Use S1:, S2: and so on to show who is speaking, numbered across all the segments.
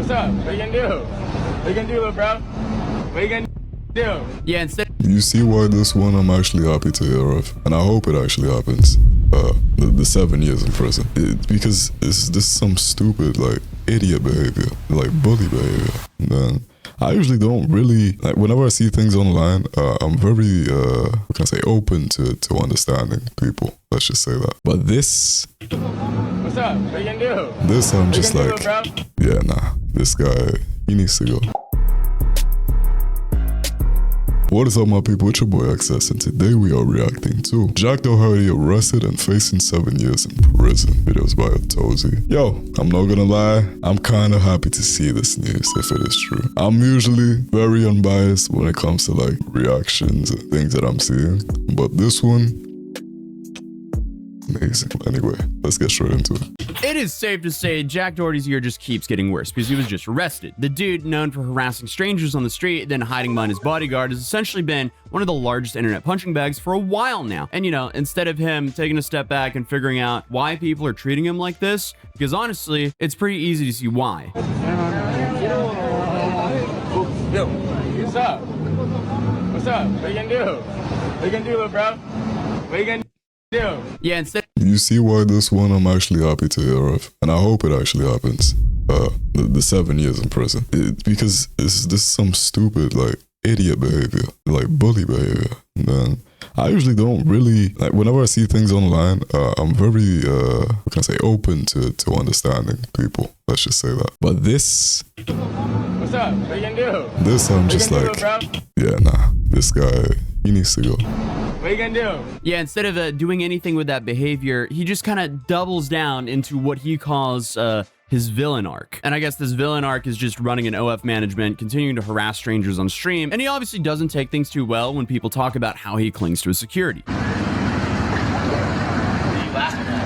S1: What's up? What you gonna do? What you gonna do, little bro? What you gonna do? Yeah, instead.
S2: You see why this one I'm actually happy to hear of, and I hope it actually happens. The 7 years in prison, because this is some stupid like idiot behavior, like bully behavior. And then I usually don't really like whenever I see things online. I'm very what can I say, open to understanding people. Let's just say that. But this.
S1: What's up? What you gonna do?
S2: This I'm just like, yeah, nah. This guy, he needs to go. What is up, my people? It's your boy XS, and today we are reacting to Jack Doherty arrested and facing 7 years in prison. Videos by Atozy. Yo, I'm not gonna lie, I'm kinda happy to see this news if it is true. I'm usually very unbiased when it comes to like reactions and things that I'm seeing, but this one, amazing. Anyway, let's get straight into it.
S3: It is safe to say Jack Doherty's year just keeps getting worse because he was just arrested. The dude, known for harassing strangers on the street, then hiding behind his bodyguard, has essentially been one of the largest internet punching bags for a while now. And you know, instead of him taking a step back and figuring out why people are treating him like this, because honestly, it's pretty easy to see why.
S1: Yo, what's up? What's up? What you gonna do? What you gonna do, little bro? What you gonna do? Yeah, instead.
S2: You see why this one I'm actually happy to hear of, and I hope it actually happens. The 7 years in prison, because this is some stupid like idiot behavior, like bully behavior. And then I usually don't really like whenever I see things online. I'm very what can I say, open to understanding people. Let's just say that. But this.
S1: What's up? What you gonna do?
S2: This I'm just like, yeah, nah. This guy, he needs to go.
S1: What are you gonna do?
S3: Yeah, instead of doing anything with that behavior, he just kind of doubles down into what he calls his villain arc. And I guess this villain arc is just running an OF management, continuing to harass strangers on stream, and he obviously doesn't take things too well when people talk about how he clings to his security.
S1: What are you laughing at?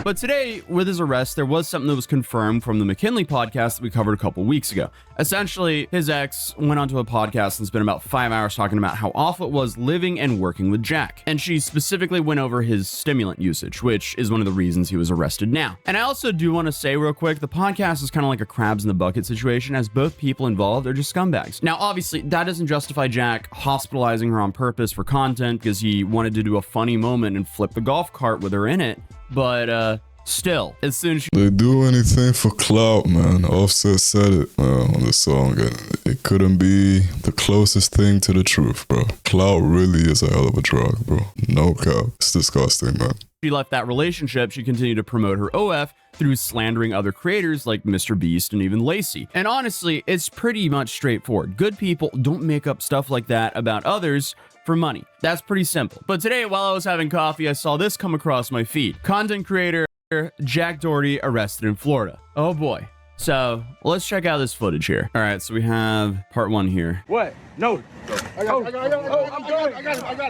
S3: But today, with his arrest, there was something that was confirmed from the McKinley podcast that we covered a couple weeks ago. Essentially, his ex went onto a podcast and spent about 5 hours talking about how awful it was living and working with Jack. And she specifically went over his stimulant usage, which is one of the reasons he was arrested now. And I also do want to say real quick, the podcast is kind of like a crabs in the bucket situation, as both people involved are just scumbags. Now, obviously, that doesn't justify Jack hospitalizing her on purpose for content because he wanted to do a funny moment and flip the golf cart with her in it. But still, as soon as she—
S2: They do anything for clout, man. Offset said it on the song, and it couldn't be the closest thing to the truth, bro. Clout really is a hell of a drug, bro. No cap. It's disgusting, man.
S3: She left that relationship, she continued to promote her OF through slandering other creators like Mr. Beast and even Lacey. And honestly, it's pretty much straightforward. Good people don't make up stuff like that about others for money. That's pretty simple. But today, while I was having coffee, I saw this come across my feed. Content creator Jack Doherty arrested in Florida. Oh boy. So let's check out this footage here. All right, so we have part 1 here.
S1: What? No.
S4: I got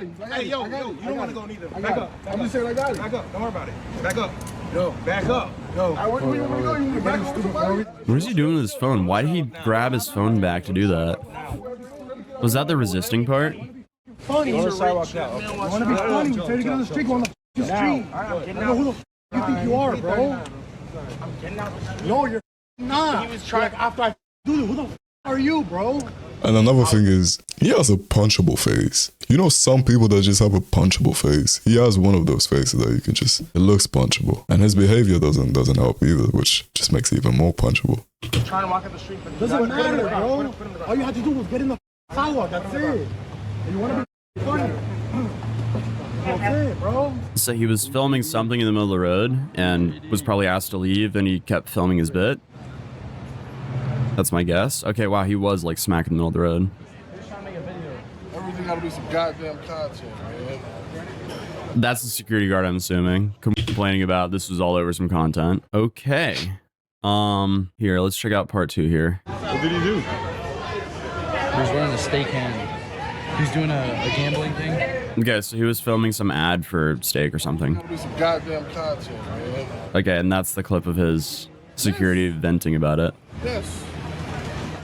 S4: him. Hey, yo, you don't want to go neither. Back up. I'm just saying I got it. Back up. Don't worry about it. Back up. Yo, back up. Yo. Where do you want to go?
S3: What is he doing with his phone? Why did he grab his phone back to do that? Was that the resisting part?
S4: Funny. You want to be funny? We try to get on the street. Go on the street. I know who the you think you are, bro. I'm getting out the street. No, you're not. He was trying after I do it. Who the are you, bro?
S2: And another thing is, he has a punchable face. You know, some people that just have a punchable face. He has one of those faces that you can just, it looks punchable. And his behavior doesn't help either, which just makes it even more punchable.
S4: Trying to walk up the street. Doesn't matter, bro. All you had to do was get in the sidewalk. That's it. You want to be funny. That's it, bro.
S3: So he was filming something in the middle of the road and was probably asked to leave, and he kept filming his bit. That's my guess. Okay, wow, he was like smack in the middle of the road.
S4: Everything gotta be some goddamn content, man.
S3: That's the security guard, I'm assuming, complaining about this was all over some content. Okay. Here, let's check out part 2 here.
S4: What did he do?
S5: He was running a steak hand. He was doing a gambling thing.
S3: Okay, so he was filming some ad for steak or something.
S4: Gotta be some goddamn content, man.
S3: Okay, and that's the clip of his security venting about it.
S4: Yes.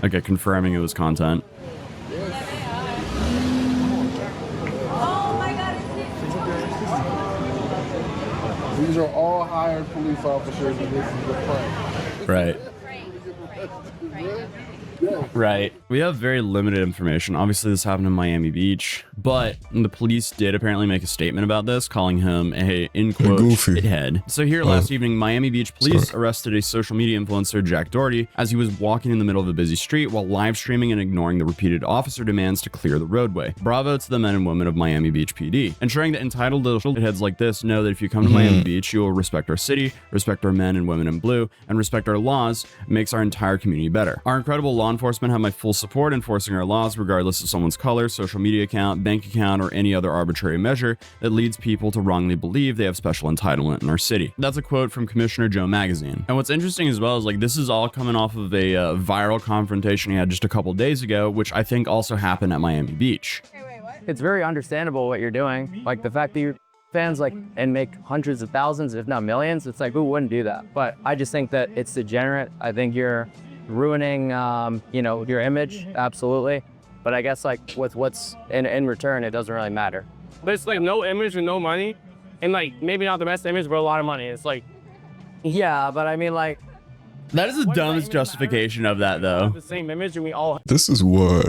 S3: Okay, confirming it was content.
S4: Yes.
S6: Oh my God, These are all hired police officers, and this is the prank.
S3: Right. Right. We have very limited information. Obviously, this happened in Miami Beach, but the police did apparently make a statement about this, calling him a, in quote, shithead. So here last evening, Miami Beach police arrested a social media influencer, Jack Doherty, as he was walking in the middle of a busy street while live streaming and ignoring the repeated officer demands to clear the roadway. Bravo to the men and women of Miami Beach PD. Ensuring that entitled little shitheads like this know that if you come to Miami Beach, you will respect our city, respect our men and women in blue, and respect our laws, makes our entire community better. Our incredible law enforcement have my full support enforcing our laws regardless of someone's color, social media account, bank account, or any other arbitrary measure that leads people to wrongly believe they have special entitlement in our city. That's a quote from Commissioner Joe Magazine. And what's interesting as well is like this is all coming off of a viral confrontation he had just a couple days ago, which I think also happened at Miami Beach.
S7: It's very understandable what you're doing. Like the fact that you fans like and make hundreds of thousands, if not millions, it's like who wouldn't do that? But I just think that it's degenerate. I think you're ruining you know, your image, absolutely, but I guess like with what's in return, it doesn't really matter.
S8: But it's like no image and no money, and like maybe not the best image but a lot of money. It's like,
S7: yeah, but I mean, like,
S3: that is the dumbest justification of that though.
S8: the same image and we all
S2: This is why,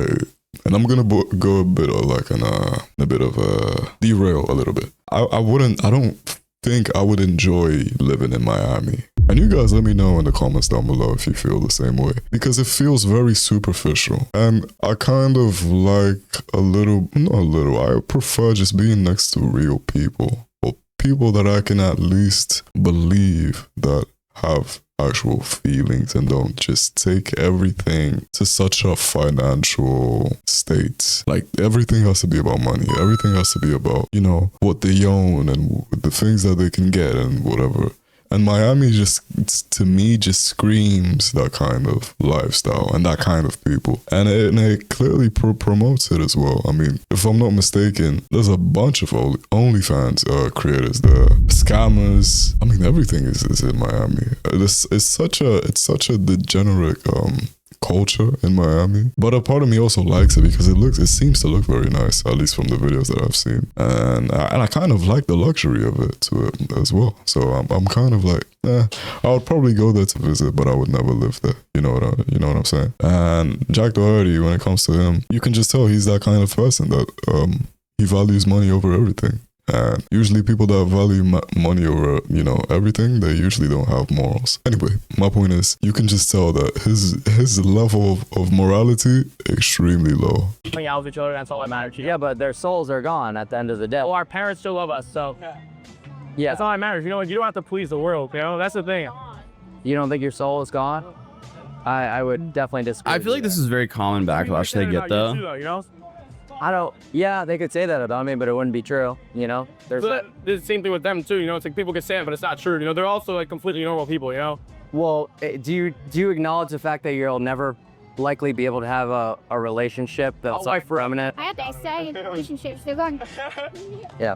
S2: and I'm gonna go a bit of like a bit of a derail a little bit. I don't think I would enjoy living in Miami. And you guys let me know in the comments down below if you feel the same way. Because it feels very superficial. And I kind of like I prefer just being next to real people. Or people that I can at least believe that have actual feelings and don't just take everything to such a financial state. Like everything has to be about money. Everything has to be about, you know, what they own and the things that they can get and whatever. And Miami just, to me, just screams that kind of lifestyle and that kind of people. And it clearly promotes it as well. I mean, if I'm not mistaken, there's a bunch of OnlyFans creators there. Scammers. I mean, everything is in Miami. It's such a degenerate culture in Miami, but a part of me also likes it because it seems to look very nice, at least from the videos that I've seen, and I kind of like the luxury of it to it as well. So I'm kind of like, I would probably go there to visit, but I would never live there. You know what I'm saying? And Jack Doherty, when it comes to him, you can just tell he's that kind of person that he values money over everything. And usually people that value money over, you know, everything, they usually don't have morals. Anyway, my point is, you can just tell that his level of morality extremely low.
S8: hang out with each other, that's all that matters.
S7: yeah, but their souls are gone at the end of the day.
S8: Well, our parents still love us, so
S7: Yeah,
S8: that's all that matters. You know, you don't have to please the world, you know? That's the thing.
S7: you don't think your soul is gone? I would definitely disagree.
S3: I feel like this is very common backlash they get though.
S8: You know?
S7: I don't. Yeah, they could say that about me, but it wouldn't be true. You know, there's.
S8: So the same thing with them too. You know, it's like people can say it, but it's not true. You know, they're also like completely normal people. You know.
S7: Well, do you acknowledge the fact that you'll never likely be able to have a relationship that's like permanent?
S9: I have to say relationships. They're going.
S7: Yeah.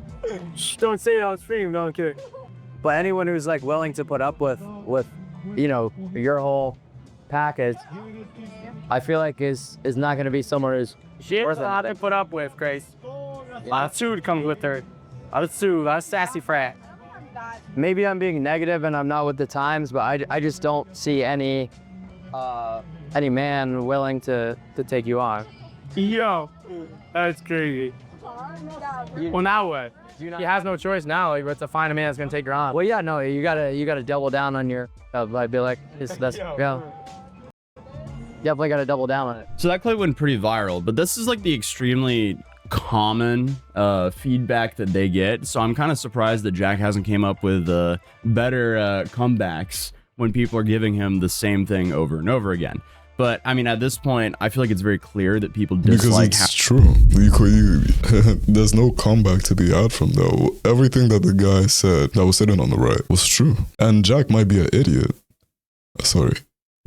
S8: Don't say it on stream. No, I'm kidding.
S7: But anyone who's like willing to put up with you know, your whole package, I feel like is not going to be someone who's
S8: She's a lot to put up with, Grace. A lot of food comes with her. A lot of sassy frat.
S7: Maybe I'm being negative and I'm not with the times, but I just don't see any man willing to take you on.
S8: Yo, that's crazy. Well, now what? He has no choice now. Like, but to find a man that's gonna take her on.
S7: Well, yeah, no, you gotta double down on your. I'd be like, yeah. Definitely gotta double down on it.
S3: So that clip went pretty viral, but this is like the extremely common feedback that they get. So I'm kind of surprised that Jack hasn't came up with better comebacks when people are giving him the same thing over and over again. But I mean, at this point, I feel like it's very clear that people dislike.
S2: Because it's true. There's no comeback to be had from that. Everything that the guy said that was sitting on the right was true. And Jack might be an idiot. Sorry.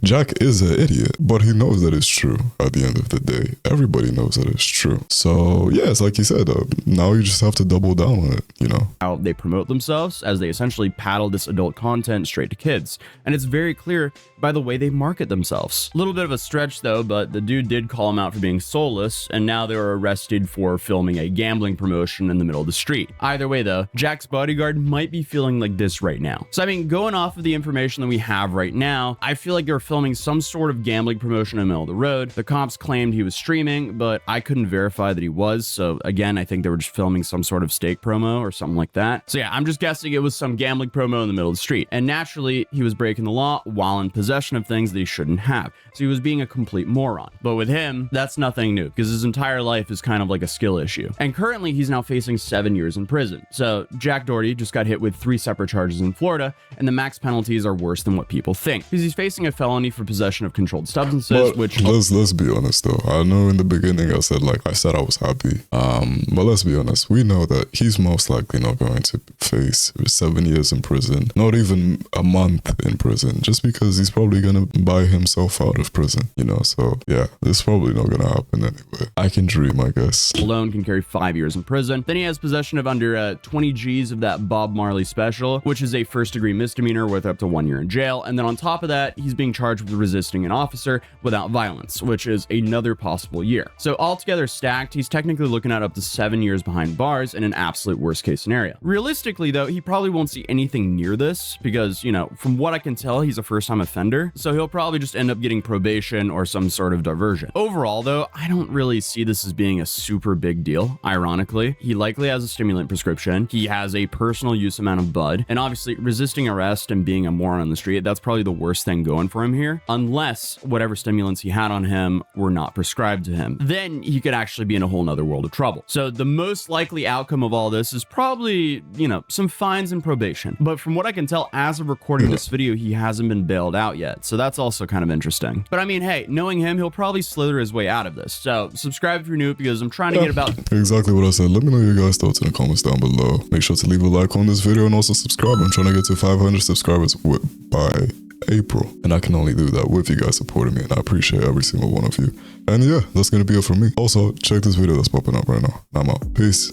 S2: Jack is an idiot, but he knows that it's true at the end of the day. Everybody knows that it's true. So yeah, it's like you said, now you just have to double down on it, you know?
S3: How they promote themselves as they essentially paddle this adult content straight to kids. And it's very clear by the way they market themselves. A little bit of a stretch though, but the dude did call him out for being soulless, and now they were arrested for filming a gambling promotion in the middle of the street. Either way though, Jack's bodyguard might be feeling like this right now. So I mean, going off of the information that we have right now, I feel like they were filming some sort of gambling promotion in the middle of the road. The cops claimed he was streaming, but I couldn't verify that he was. So again, I think they were just filming some sort of steak promo or something like that. So yeah, I'm just guessing it was some gambling promo in the middle of the street. And naturally, he was breaking the law while in possession of things that he shouldn't have. So he was being a complete moron. But with him, that's nothing new because his entire life is kind of like a skill issue. And currently he's now facing 7 years in prison. So Jack Doherty just got hit with 3 separate charges in Florida, and the max penalties are worse than what people think. Because he's facing a felony for possession of controlled substances,
S2: but
S3: which...
S2: Let's be honest though. I know in the beginning I said I was happy. But let's be honest. We know that he's most likely not going to face 7 years in prison. Not even a month in prison. Just because he's probably going to buy himself out of prison, you know? So yeah, this is probably not going to happen anyway. I can dream, I guess.
S3: Alone can carry 5 years in prison. Then he has possession of under 20 G's of that Bob Marley special, which is a first-degree misdemeanor worth up to 1 year in jail. And then on top of that, he's being charged with resisting an officer without violence, which is another possible year. So altogether stacked, he's technically looking at up to 7 years behind bars in an absolute worst-case scenario. Realistically, though, he probably won't see anything near this because, you know, from what I can tell, he's a first-time offender, so he'll probably just end up getting probation or some sort of diversion. Overall, though, I don't really see this as being a super big deal. Ironically, he likely has a stimulant prescription, he has a personal use amount of bud, and obviously resisting arrest and being a moron on the street, that's probably the worst thing going for him here, unless whatever stimulants he had on him were not prescribed to him. Then he could actually be in a whole nother world of trouble. So the most likely outcome of all this is probably, you know, some fines and probation. But from what I can tell, as of recording this video, he hasn't been bailed out yet. So that's also kind of interesting. But I mean, hey, knowing him, he'll probably slither his way out of this. So subscribe if you're new because I'm trying to get about...
S2: Exactly what I said. Let me know your guys' thoughts in the comments down below. Make sure to leave a like on this video and also subscribe. I'm trying to get to 500 subscribers by April, and I can only do that with you guys supporting me, and I appreciate every single one of you. And yeah, that's gonna be it from me. Also, check this video that's popping up right now. I'm out. Peace.